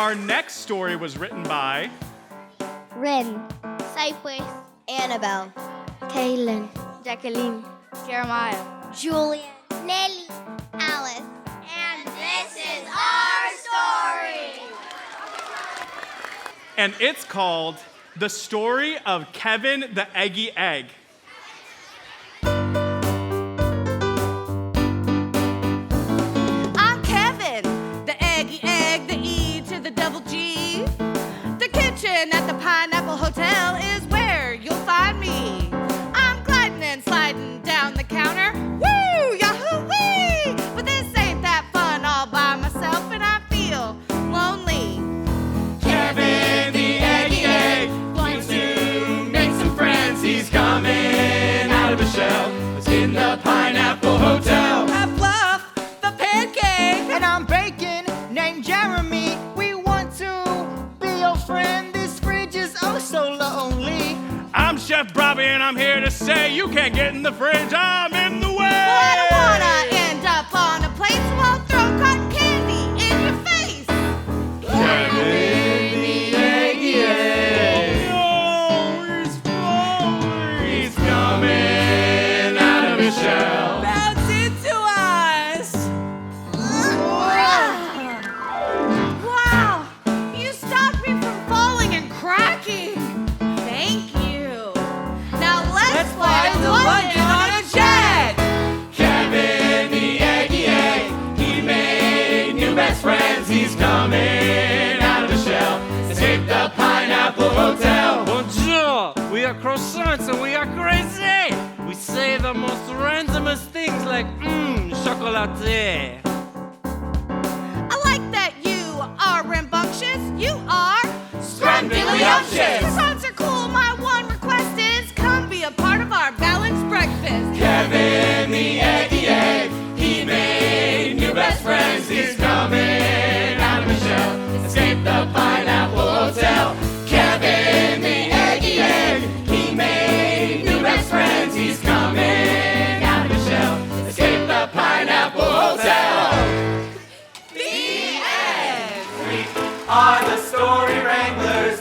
Our next story was written by Wren, Cypress, Annabelle, Kaylen, Jakeline, Jeremiah, Julien, Nelly, Alice. And this is our story. and it's called The Story of Kevin the Eggy Egg. I'm Kevin, the Eggy Egg, the E to the double G. The kitchen at the Pineapple Hotel is where you'll find me. I'm gliding and sliding down the counter. Woo! Yahoo! Wee! But this ain't that fun all by myself, and I feel lonely. Kevin the Eggy Egg wants to make some friends. He's coming out of a shell. It's in the Pineapple Hotel. I'm Fluff, the pancake. And I'm Bacon, named Jeremy. We want to be your friend. This fridge is oh so lonely. I'm Chef Brobby, and I'm here to say you can't get in the fridge. I'm in the way. Well, I don't wanna end up on a plate, so I'll throw cotton candy in your face. Kevin the Eggy Egg. Oh, he's falling. He's coming out of his shell. Bounce into us. Wow, you stopped me from falling and cracking. Thank you. Now let's fly to London on a jet. Kevin the Eggy Egg. He made new best friends. He's coming out of the shell. Escape the Pineapple Hotel. Bonjour! We are croissants and we are crazy! We say the most randomest things like, chocolatey. I like that you are rambunctious. You are Scramdiddlyumptious. Croissants are cool. My one request is come be a part of our balanced breakfast. Kevin the Eggy Egg. He made new best friends. He's coming out of his shell. Escape the Pineapple Hotel. Kevin the Eggy Egg. He made new best friends. He's coming out of his shell. Escape the Pineapple Hotel. The end. We are the Story Wranglers.